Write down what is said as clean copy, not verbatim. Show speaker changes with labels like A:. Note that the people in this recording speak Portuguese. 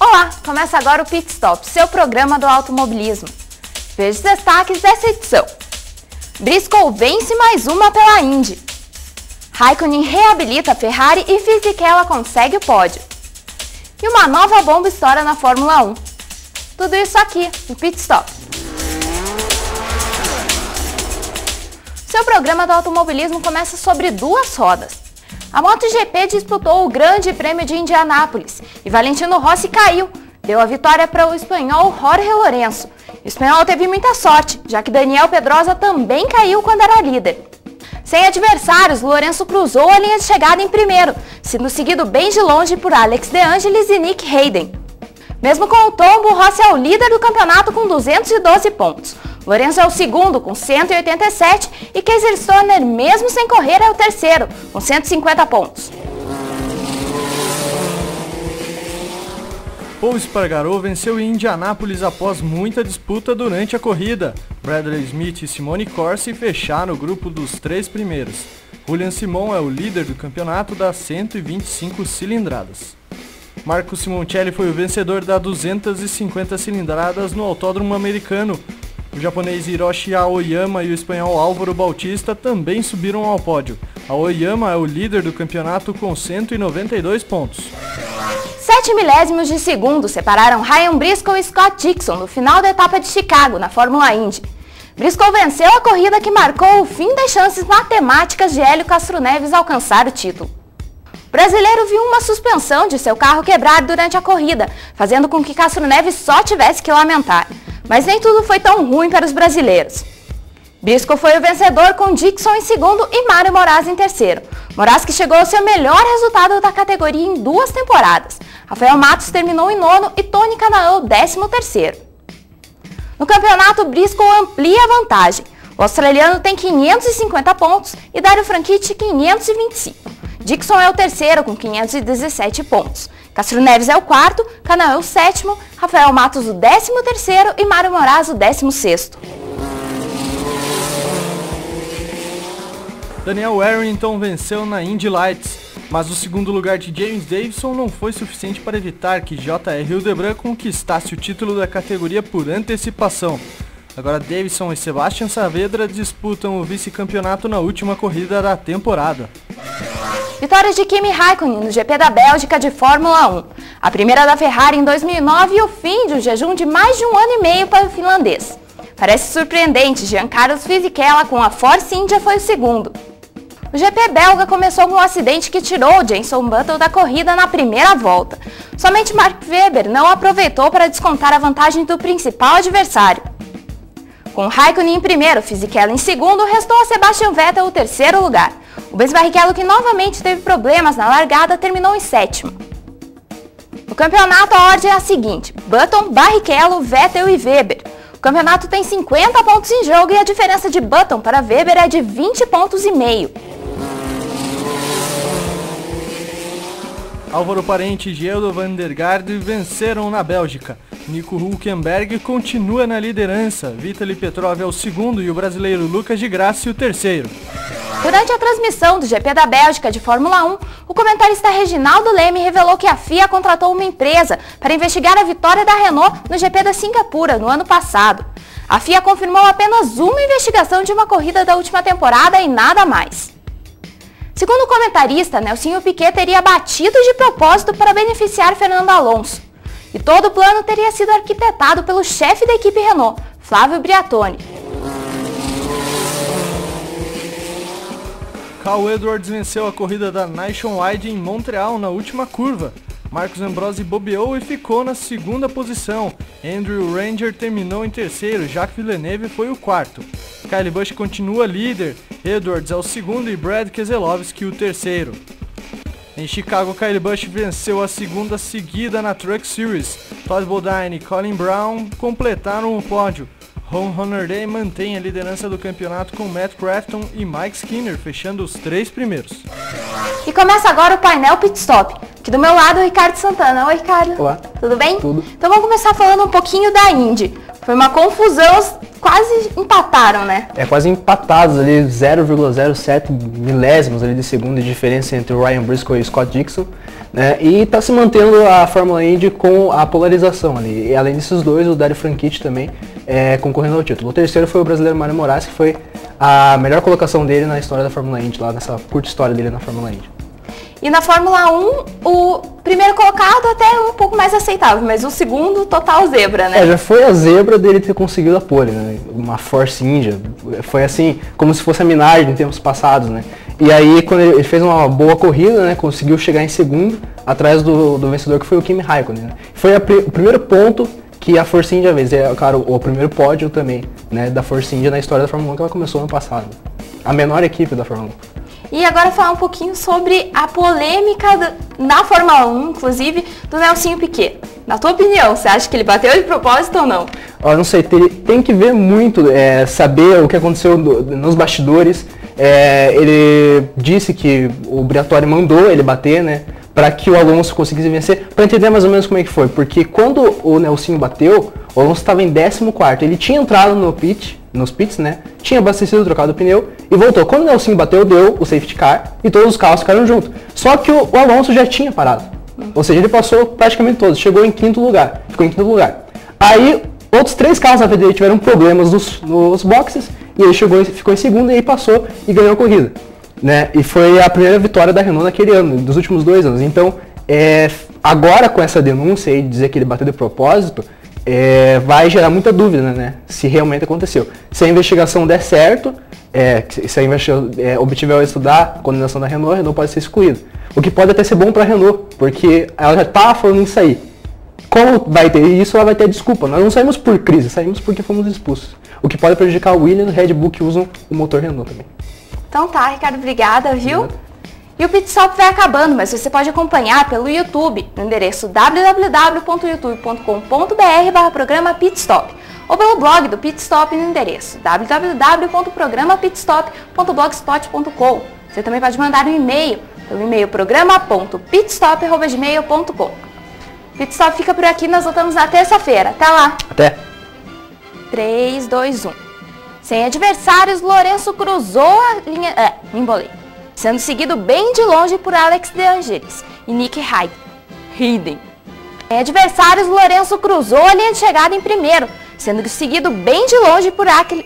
A: Olá, começa agora o Pit Stop, seu programa do automobilismo. Veja os destaques dessa edição. Briscoe vence mais uma pela Indy. Raikkonen reabilita a Ferrari e Fisichella consegue o pódio. E uma nova bomba estoura na Fórmula 1. Tudo isso aqui no Pit Stop. Seu programa do automobilismo começa sobre duas rodas. A MotoGP disputou o Grande Prêmio de Indianápolis e Valentino Rossi caiu. Deu a vitória para o espanhol Jorge Lorenzo. O espanhol teve muita sorte, já que Daniel Pedrosa também caiu quando era líder. Sem adversários, Lorenzo cruzou a linha de chegada em primeiro, sendo seguido bem de longe por Alex De Angelis e Nick Hayden. Mesmo com o tombo, Rossi é o líder do campeonato com 212 pontos. Lorenzo é o segundo, com 187, e Casey Stoner, mesmo sem correr, é o terceiro, com 150 pontos.
B: Paul Espargaró venceu em Indianápolis após muita disputa durante a corrida. Bradley Smith e Simone Corsi fecharam o grupo dos três primeiros. Julian Simon é o líder do campeonato das 125 cilindradas. Marco Simoncelli foi o vencedor das 250 cilindradas no Autódromo Americano. O japonês Hiroshi Aoyama e o espanhol Álvaro Bautista também subiram ao pódio. Aoyama é o líder do campeonato com 192 pontos.
A: 7 milésimos de segundo separaram Ryan Briscoe e Scott Dixon no final da etapa de Chicago, na Fórmula Indy. Briscoe venceu a corrida que marcou o fim das chances matemáticas de Hélio Castro Neves alcançar o título. O brasileiro viu uma suspensão de seu carro quebrar durante a corrida, fazendo com que Castro Neves só tivesse que lamentar. Mas nem tudo foi tão ruim para os brasileiros. Briscoe foi o vencedor com Dixon em segundo e Mário Moraes em terceiro. Moraes que chegou ao seu melhor resultado da categoria em 2 temporadas. Rafael Matos terminou em nono e Tony Kanaan 13º. No campeonato, Briscoe amplia a vantagem. O australiano tem 550 pontos e Dario Franchitti 525. Dixon é o terceiro com 517 pontos. Castro Neves é o quarto, Kanaan o sétimo, Rafael Matos o 13º e Mário Moraes o 16º.
B: Daniel Warrington venceu na Indy Lights, mas o segundo lugar de James Davison não foi suficiente para evitar que J.R. Hildebrand conquistasse o título da categoria por antecipação. Agora Davison e Sebastian Saavedra disputam o vice-campeonato na última corrida da temporada.
A: Vitória de Kimi Raikkonen no GP da Bélgica de Fórmula 1. A primeira da Ferrari em 2009 e o fim de um jejum de mais de 1 ano e meio para o finlandês. Parece surpreendente, Giancarlo Fisichella com a Force India foi o segundo. O GP belga começou com um acidente que tirou Jenson Button da corrida na primeira volta. Somente Mark Webber não aproveitou para descontar a vantagem do principal adversário. Com Raikkonen em primeiro, Fisichella em segundo, restou a Sebastian Vettel o terceiro lugar. O Rubens Barrichello, que novamente teve problemas na largada, terminou em sétimo. No campeonato, a ordem é a seguinte: Button, Barrichello, Vettel e Webber. O campeonato tem 50 pontos em jogo e a diferença de Button para Webber é de 20 pontos e meio.
B: Álvaro Parente e Geldo van der Garde venceram na Bélgica. Nico Hülkenberg continua na liderança, Vitaly Petrov é o segundo e o brasileiro Lucas de Grassi o terceiro.
A: Durante a transmissão do GP da Bélgica de Fórmula 1, o comentarista Reginaldo Leme revelou que a FIA contratou uma empresa para investigar a vitória da Renault no GP da Singapura no ano passado. A FIA confirmou apenas uma investigação de uma corrida da última temporada e nada mais. Segundo o comentarista, Nelsinho Piquet teria batido de propósito para beneficiar Fernando Alonso. E todo o plano teria sido arquitetado pelo chefe da equipe Renault, Flávio Briatore.
B: Carl Edwards venceu a corrida da Nationwide em Montreal na última curva. Marcos Ambrosio bobeou e ficou na segunda posição. Andrew Ranger terminou em terceiro, Jacques Villeneuve foi o quarto. Kyle Busch continua líder, Edwards é o segundo e Brad Keselowski o terceiro. Em Chicago, Kyle Busch venceu a segunda seguida na Truck Series. Todd Bodine e Colin Brown completaram o pódio. Ron Hornaday mantém a liderança do campeonato com Matt Crafton e Mike Skinner fechando os 3 primeiros.
A: E começa agora o painel Pit Stop. Aqui do meu lado o Ricardo Santana. Oi, Ricardo.
C: Olá.
A: Tudo bem?
C: Tudo.
A: Então vamos começar falando um pouquinho da Indy. Foi uma confusão quase empataram, né?
C: Quase empatados ali, 0,07 milésimos ali de segundo de diferença entre o Ryan Briscoe e o Scott Dixon, né? E tá se mantendo a Fórmula Indy com a polarização ali. E além desses dois, o Dario Franchitti também concorrendo ao título. O terceiro foi o brasileiro Mário Moraes, que foi a melhor colocação dele na história da Fórmula Indy, lá nessa curta história dele na Fórmula Indy.
A: E na Fórmula 1, o primeiro colocado até um pouco mais aceitável, mas o segundo, total zebra, né?
C: Já foi a zebra dele ter conseguido a pole, né? Uma Force India. Foi assim, como se fosse a Minardi em tempos passados, né? E aí, quando ele fez uma boa corrida, né? Conseguiu chegar em segundo, atrás do vencedor, que foi o Kimi Raikkonen, né? Foi o primeiro ponto que a Force India fez. Claro, o primeiro pódio também, né? Da Force India na história da Fórmula 1, que ela começou ano passado. A menor equipe da Fórmula 1.
A: E agora falar um pouquinho sobre a polêmica na Fórmula 1, inclusive, do Nelsinho Piquet. Na tua opinião, você acha que ele bateu de propósito ou não?
C: Eu não sei, tem que ver muito, saber o que aconteceu nos bastidores. Ele disse que o Briatore mandou ele bater, né? Para que o Alonso conseguisse vencer, para entender mais ou menos como é que foi. Porque quando o Nelsinho bateu, o Alonso estava em 14º. Ele tinha entrado nos pits, né? Tinha abastecido, trocado o pneu e voltou. Quando o Nelsinho bateu, deu o safety car e todos os carros ficaram juntos. Só que o Alonso já tinha parado. Ou seja, ele passou praticamente todos. Chegou em quinto lugar. Ficou em quinto lugar. Aí, outros 3 carros na frente dele tiveram problemas nos boxes e ele ficou em segundo e aí passou e ganhou a corrida. Né? E foi a primeira vitória da Renault naquele ano, dos últimos 2 anos. Então, agora com essa denúncia aí de dizer que ele bateu de propósito, vai gerar muita dúvida, né? Se realmente aconteceu. Se a investigação der certo, se a investigação obtiver o êxito da condenação da Renault, a Renault pode ser excluída. O que pode até ser bom para a Renault, porque ela já está falando em sair. Como vai ter isso, ela vai ter desculpa. Nós não saímos por crise, saímos porque fomos expulsos. O que pode prejudicar o Williams e o Red Bull, que usam o motor Renault também.
A: Então tá, Ricardo, obrigada, viu? E o Pit Stop vai acabando, mas você pode acompanhar pelo YouTube, no endereço www.youtube.com.br/programa Pit Stop, ou pelo blog do Pit Stop no endereço www.programapitstop.blogspot.com. Você também pode mandar um e-mail pelo e-mail programa.pitstop@gmail.com. Pit Stop fica por aqui, nós voltamos na terça-feira. Até lá!
C: Até!
A: 3, 2, 1. Sem adversários, Lourenço cruzou a linha... me embolei. Sendo seguido bem de longe por Alex De Angelis e Nick Hayden. Sem adversários, Lourenço cruzou a linha de chegada em primeiro, sendo seguido bem de longe por aquele...